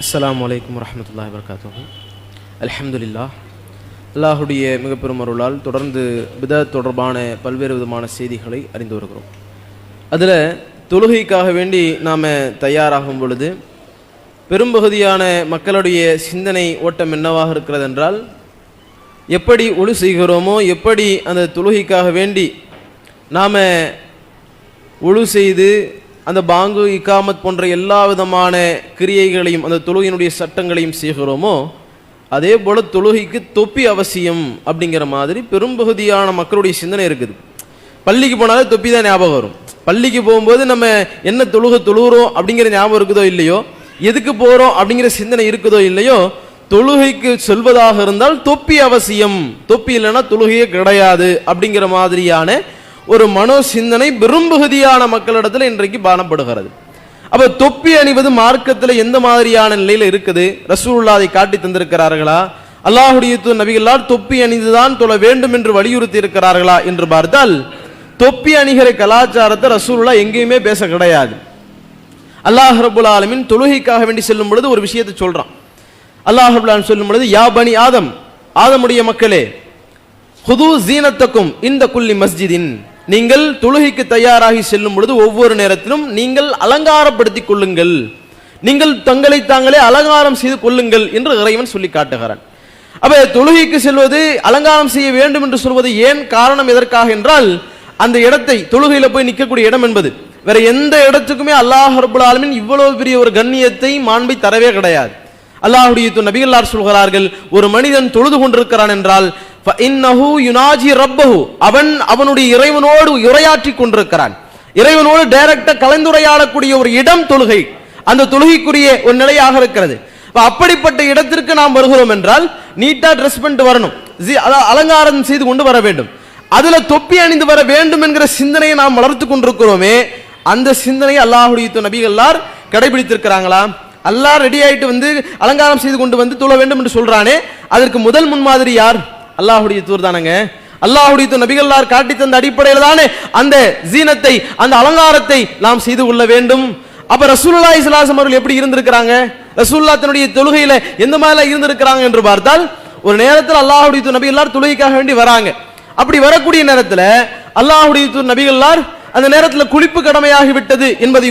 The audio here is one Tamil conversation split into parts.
அஸ்ஸலாமு அலைக்கும் வரஹ்மத்துல்லாஹி வபரகாத்துஹு. அல்ஹம்துலில்லாஹ். அல்லாஹுடைய மிக பெரும் அருளால் தொடர்ந்து பிதஅத் தொடர்பான பல்வேறு விதமான செய்திகளை அறிந்து வருகிறோம். அதில் தொழுகைக்காக வேண்டி நாம் தயாராகும் பொழுது பெரும்பகுதியான மக்களுடைய சிந்தனை ஓட்டம் என்னவாக இருக்கிறது என்றால், எப்படி ஒழு செய்கிறோமோ, எப்படி அந்த தொழுகைக்காக வேண்டி நாம் ஒழு செய்து அந்த பாங்கு இக்காமத் போன்ற எல்லா விதமான கிரியைகளையும் அந்த தொழுகையினுடைய சட்டங்களையும் செய்கிறோமோ, அதே போல் தொழுகைக்கு தொப்பி அவசியம் அப்படிங்கிற மாதிரி பெரும்பகுதியான மக்களுடைய சிந்தனை இருக்குது. பள்ளிக்கு போனாலே தொப்பி தான் ஞாபகம் வரும். பள்ளிக்கு போகும்போது நம்ம என்ன தொழுகிறோம் அப்படிங்கிற ஞாபகம் இருக்குதோ இல்லையோ, எதுக்கு போகிறோம் அப்படிங்கிற சிந்தனை இருக்குதோ இல்லையோ, தொழுகைக்கு சொல்வதாக இருந்தால் தொப்பி அவசியம், தொப்பி இல்லைன்னா தொழுகையே கிடையாது அப்படிங்கிற மாதிரியான ஒரு மனோ சிந்தனை பெரும்பகுதியான மக்களிடத்தில் இன்றைக்கு காணப்படுகிறது. அப்ப தொப்பி அணிவது மார்க்கத்தில் எந்த மாதிரியான நிலையில இருக்குது? ரசூலுல்லாஹ் அதை காட்டி தந்திருக்கிறார்களா? அல்லாஹ்வுடைய நபிகளார் தொப்பி அணிந்துதான் தொழ வேண்டும் என்று வலியுறுத்தி இருக்கிறார்களா என்று பார்த்தால், தொப்பி அணிகிற கலாச்சாரத்தை ரசூலுல்லாஹ் எங்கேயுமே பேச கிடையாது. அல்லாஹ் ரப்புல் ஆலமீன் தொழுகைக்காக வேண்டி செல்லும் பொழுது ஒரு விஷயத்தை சொல்றான். அல்லாஹ் ரப்புல் ஆலமீன் சொல்லும் பொழுது, யா பனி ஆதம், ஆதமுடைய மக்களே, ஹுது ஜீனத்தக்கும் இந்த குல்லி மஸ்ஜிதின், நீங்கள் தொழுகைக்கு தயாராகி செல்லும் பொழுது ஒவ்வொரு நேரத்திலும் நீங்கள் அலங்காரப்படுத்திக் கொள்ளுங்கள், நீங்கள் தங்களை தாங்களே அலங்காரம் செய்து கொள்ளுங்கள் என்று இறைவன் சொல்லி காட்டுகிறான். அப்ப தொழுகைக்கு செல்வது அலங்காரம் செய்ய வேண்டும் என்று சொல்வது ஏன்? காரணம் எதற்காக என்றால், அந்த இடத்தை தொழுகையில போய் நிற்கக்கூடிய இடம் என்பது வேற எந்த இடத்துக்குமே அல்லாஹ் ரப்புல் ஆலமீன் இவ்வளவு பெரிய ஒரு கண்ணியத்தை மாண்பை தரவே கிடையாது. அல்லாஹ்வுடைய நபிகளார் சொல்கிறார்கள், ஒரு மனிதன் தொழுது கொண்டிருக்கிறான் என்றால் அவன் அவனுடைய இறைவனோடு உரையாற்றி கொண்டிருக்கிறான். இறைவனோடு டைரக்டா கலந்துரையாடக்கூடிய ஒரு இடம் தொழுகை, அந்த தொழுகைக்குரிய ஒரு நிலையாக இருக்கிறது. அப்படிப்பட்ட இடத்திற்கு நாம் வருகிறோம் என்றால் நீட்டா ட்ரெஸ் பண்ணிட்டு வரணும், அலங்காரம் செய்து கொண்டு வர வேண்டும். அதுல தொப்பி அணிந்து வர வேண்டும் என்கிற சிந்தனையை நாம் வளர்த்து கொண்டிருக்கிறோமே, அந்த சிந்தனையை அல்லாஹ்வுடைய நபிகளார் கடைபிடித்திருக்கிறாங்களா? அல்லாஹ் ரெடி ஆயிட்டு வந்து அலங்காரம் செய்து கொண்டு வந்து தொழ வேண்டும் என்று சொல்றானே, அதற்கு முதல் முன்மாதிரி யார்? அல்லாஹ்வுடைய தூர் தானங்க. அல்லாஹ்வுடைய நபிகளார் காட்டி தந்த அடிப்படையில் தானே அந்த ஜீனத்தை, அந்த அலங்காரத்தை நாம் செய்து கொள்ள வேண்டும். அப்ப ரசூலுல்லாஹி ஸல்லல்லாஹு அலைஹி வஸல்லம் அவர்கள் எப்படி இருந்திருக்கிறாங்க? ரசூலுல்லாஹ் தன்னுடைய தொழுகையில எந்த மாதிரி இருந்திருக்கிறாங்க என்று பார்த்தால், ஒரு நேரத்தில் அல்லாஹ்வுடைய நபிகளார் தொழுகைக்காக வேண்டி வராங்க. அப்படி வரக்கூடிய நேரத்தில் அல்லாஹ்வுடைய நபிகளார் அந்த நேரத்தில் குளிப்பு கடமையாகி விட்டது என்பதை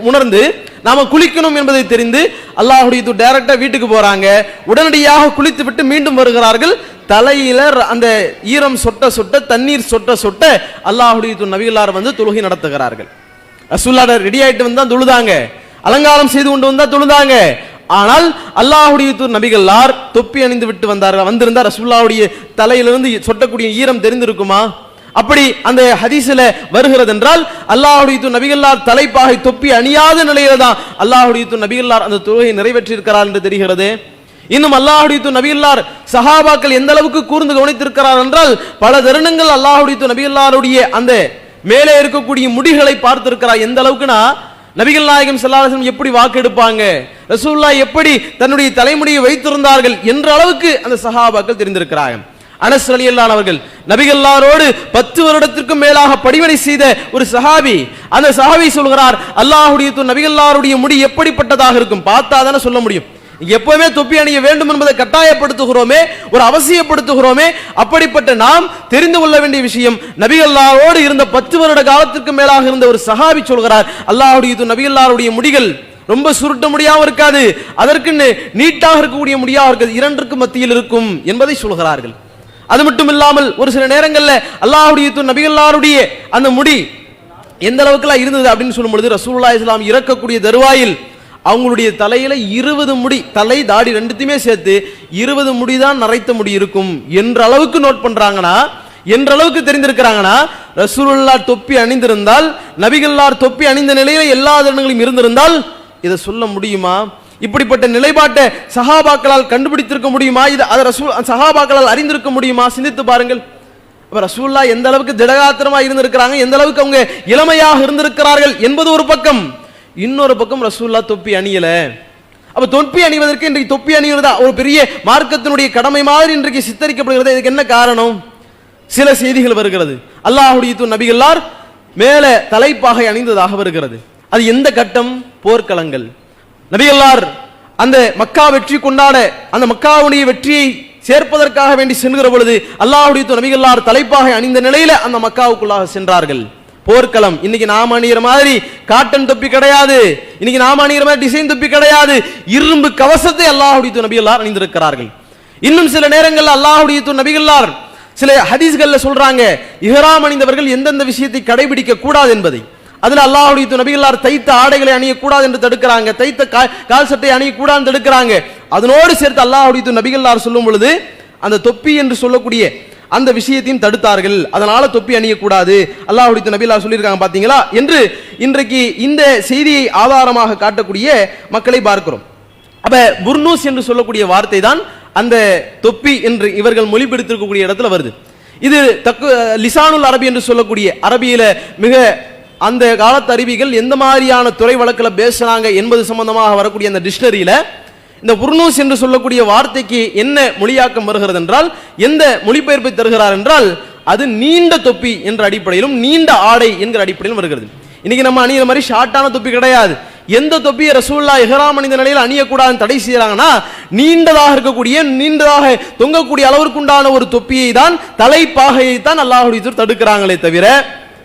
உணர்ந்து நாம குளிக்கணும் என்பதை தெரிந்து அல்லாஹ்வுடைய டைரக்டா வீட்டுக்கு போறாங்க. உடனடியாக குளித்து விட்டு மீண்டும் வருகிறார்கள். தலையில அந்த ஈரம் சொட்ட சொட்ட, தண்ணீர் சொட்ட சொட்ட அல்லாஹ்வுடைய நபிகளார் வந்து தொழுகை நடத்துகிறார்கள். ரசூலுல்லாஹ் ரெடி ஆயிட்டு வந்தா தொழுதாங்க, அலங்காரம் செய்து கொண்டு வந்தா தொழுதாங்க. ஆனால் அல்லாஹ்வுடைய நபிகளார் தொப்பி அணிந்து விட்டு வந்தார்கள். வந்திருந்தா ரசூலுல்லாஹ்வுடைய தலையிலிருந்து சொட்டக்கூடிய ஈரம் தெரிந்திருக்குமா? அப்படி அந்த ஹதீஸ்ல வருகிறது என்றால், அல்லாஹ்வுடைய நபிகளார் தலைப்பாகை தொப்பி அணியாத நிலையில தான் அல்லாஹ்வுடைய நபிகளார் அந்த தொழுகையை நிறைவேற்றி இருக்கிறார் என்று தெரிகிறது. இன்னும் அல்லாஹ்வுடைய நபிகளார் சஹாபாக்கள் எந்த அளவுக்கு கூர்ந்து கவனித்திருக்கிறார் என்றால், பல தருணங்கள் அல்லாஹ்வுடைய நபிகளாருடைய அந்த மேலே இருக்கக்கூடிய முடிகளை பார்த்திருக்கிறார். எந்த அளவுக்குனா, நபிகள் நாயகம் ஸல்லல்லாஹு அலைஹி வஸல்லம் எப்படி வாக்கு எடுப்பாங்க, ரசூலுல்லாஹ் எப்படி தன்னுடைய தலைமுடியை வைத்திருந்தார்கள் என்ற அளவுக்கு அந்த சஹாபாக்கள் தெரிந்திருக்கிறார்கள். அனஸ் ரலியல்லாஹு அவர்கள் நபிகளாரோடு 10 வருடத்திற்கும் மேலாக படிவனை செய்த ஒரு சஹாபி. அந்த சஹாபி சொல்கிறார், அல்லாஹ்வுடைய நபிகளாருடைய முடி எப்படிப்பட்டதாக இருக்கும் பார்த்தா தானே சொல்ல முடியும். எப்பவுமே தொப்பி அணிய வேண்டும் என்பதை கட்டாயப்படுத்துகிறோமே, ஒரு அவசியப்படுத்துகிறோமே. அப்படிப்பட்ட நாம் தெரிந்து கொள்ள வேண்டிய விஷயம், நபிகளாரோடு இருந்த 10 வருட காலத்திற்கு மேலாக இருந்த ஒரு சஹாபி சொல்கிறார், அல்லாஹ்வுடைய நபிகளாருடைய முடிகள் ரொம்ப சுருட்ட முடியாம இருக்காது, அதற்கு நீட்டாக இருக்கக்கூடிய முடியாக இருக்காது, இரண்டுக்கு மத்தியில் இருக்கும் என்பதை சொல்கிறார்கள். அது மட்டும் இல்லாமல் ஒரு சில நேரங்களில் அல்லாஹ்வுடைய நபிகளாருடைய அந்த முடி எந்த அளவுக்கு இருந்தது அப்படின்னு சொல்லும் பொழுது, ரசூலுல்லாஹி ஸல்லல்லாஹு அலைஹி வஸல்லம் இறக்கக்கூடிய தருவாயில் அவங்களுடைய தலையில 20 முடி, தலை தாடி ரெண்டுத்தையுமே சேர்த்து 20 முடிதான் நரைத்த முடி இருக்கும் என்ற அளவுக்கு நோட் பண்றாங்கன்னா, என்ற அளவுக்கு தெரிந்திருக்கிறாங்கன்னா, ரசூலுல்லாஹ் தொப்பி அணிந்திருந்தால், நபிகளார் தொப்பி அணிந்த நிலையில எல்லா தருணங்களும் இருந்திருந்தால் இதை சொல்ல முடியுமா? இப்படிப்பட்ட நிலைப்பாட்டை சஹாபாக்களால் கண்டுபிடித்திருக்க முடியுமா? இது சஹாபாக்களால் அறிந்திருக்க முடியுமா? சிந்தித்து பாருங்கள். அப்ப ரசூலுல்லாஹ் எந்த அளவுக்கு திடகாத்திரமா இருந்திருக்கிறாங்க, எந்த அளவுக்கு அவங்க இளமையாக இருந்திருக்கிறார்கள் என்பது ஒரு பக்கம். இன்னொரு பக்கம் ரசூலுல்லாஹ் தொப்பி அணியல. அப்ப தொப்பி அணிவதற்கு இன்றைக்கு தொப்பி அணிவதா ஒரு பெரிய மார்க்கத்தினுடைய கடமை மாதிரி இன்றைக்கு சித்தரிக்கப்படுகிறது. இதுக்கு என்ன காரணம்? சில செய்திகள் வருகிறது. அல்லாஹ்வுடைய நபிகளார் மேல தலைப்பாகை அணிந்ததாக வருகிறது. அது எந்த கட்டம்? போர்க்களங்கள். நபிகளார் அந்த மக்கா வெற்றி கொண்டாட அந்த மக்காவுடைய வெற்றியை சேர்ப்பதற்காக வேண்டி சென்கிற பொழுது அல்லாஹ்வுடைய நபிகளார் தலைப்பாகை அணிந்த நிலையில அந்த மக்காவுக்குள்ளாக சென்றார்கள். போர்க்களம் இன்னைக்கு நாம அணிகிற மாதிரி காட்டன் தொப்பி கிடையாது, இன்னைக்கு நாம அணிகிற மாதிரி டிசைன் தொப்பி கிடையாது, இரும்பு கவசத்தை அல்லாஹ்வுடைய நபிகளார் அணிந்திருக்கிறார்கள். இன்னும் சில நேரங்களில் அல்லாஹ்வுடைய நபிகளார் சில ஹதீஸ்கள்ல சொல்றாங்க, இஹ்ராம் அணிந்தவர்கள் எந்தெந்த விஷயத்தை கடைபிடிக்க கூடாது என்பதை. அதுல அல்லாஹ்வுடைய நபிகளார் தைத்த ஆடைகளை அணியக்கூடாது என்று தடுக்கிறாங்க, தைத்த கால் சட்டை அணியக்கூடாது தடுக்கிறாங்க. அதனோடு சேர்த்து அல்லாஹ்வுடைய நபிகளார் சொல்லும் பொழுது அந்த தொப்பி என்று சொல்லக்கூடிய அந்த விஷயத்தையும் தடுத்தார்கள். அதனால தொப்பி அணியக்கூடாது அல்லாஹ்வுடைய நபிகளார் சொல்லியிருக்காங்க பாத்தீங்களா என்று இன்றைக்கு இந்த செய்தியை ஆதாரமாக காட்டக்கூடிய மக்களை பார்க்கிறோம். அப்ப புர்னூஸ் என்று சொல்லக்கூடிய வார்த்தை தான் அந்த தொப்பி என்று இவர்கள் மொழிபெயர்த்திருக்கக்கூடிய இடத்துல வருது. இது லிசானுல் அரபி என்று சொல்லக்கூடிய அரபியில மிக அந்த காலத்து அறிவிகள் எந்த மாதிரியான துறை வழக்கில் பேசுறாங்க என்பது சம்பந்தமாக வரக்கூடிய அந்த டிக்ஷனரியில இந்த புர்னூஸ் என்று சொல்லக்கூடிய வார்த்தைக்கு என்ன மொழியாக்கம் வருகிறது என்றால், எந்த மொழிபெயர்ப்பை தருகிறார் என்றால், அது நீண்ட தொப்பி என்ற அடிப்படையிலும் நீண்ட ஆடை என்கிற அடிப்படையிலும் வருகிறது. இன்னைக்கு நம்ம அணிகிற மாதிரி ஷார்ட்டான தொப்பி கிடையாது. எந்த தொப்பியை ரசூலுல்லாஹ் இஹ்ராம் அணிந்த நிலையில் அணியக்கூடாதுன்னு தடை செய்யறாங்கன்னா, நீண்டதாக இருக்கக்கூடிய நீண்டதாக தொங்கக்கூடிய அளவிற்கு உண்டான ஒரு தொப்பியை தான், தலைப்பாகையை தான் அல்லாஹ்வுடைய தூதர் தடுக்கிறாங்களே தவிர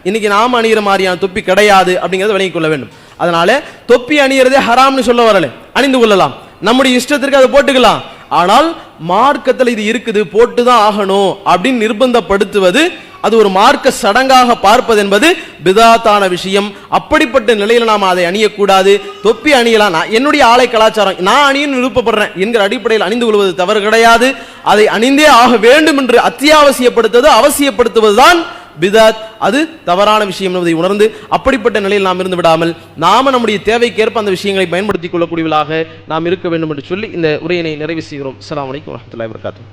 இன்னைக்கு நாம அணிகிற மாதிரியான தொப்பி கிடையாது அப்படிங்கறத விளங்கிக் கொள்ள வேண்டும். அதனால தொப்பி அணியறதே ஹராம்னு சொல்ல வரல, அணிந்து கொள்ளலாம், நம்முடைய இஷ்டத்திற்கு அதை போட்டுக்கலாம். ஆனால் மார்க்கத்தில் இது இருக்குது, போட்டுதான் ஆகணும் அப்படின்னு நிர்பந்தப்படுத்துவது, அது ஒரு மார்க்க சடங்காக பார்ப்பது என்பது பிதாத்தான விஷயம். அப்படிப்பட்ட நிலையில நாம அதை அணியக்கூடாது. தொப்பி அணியலாம், என்னுடைய ஆலை கலாச்சாரம், நான் அணியன்னு விருப்பப்படுறேன் என்கிற அடிப்படையில் அணிந்து கொள்வது தவறு கிடையாது. அதை அணிந்தே ஆக வேண்டும் என்று அத்தியாவசியப்படுத்துவது, அவசியப்படுத்துவதுதான் பிதாத். அது தவறான விஷயம் என்பதை உணர்ந்து அப்படிப்பட்ட நிலையில் நாம் இருந்து விடாமல் நாம நம்முடைய தேவைக்கேற்ப அந்த விஷயங்களை பயன்படுத்திக் கொள்ளக்கூடியவர்களாக நாம் இருக்க வேண்டும் என்று சொல்லி இந்த உரையினை நிறைவு செய்கிறோம். அஸ்ஸலாமு அலைக்கும் வரஹ்மத்துல்லாஹி வபரகாத்துஹு.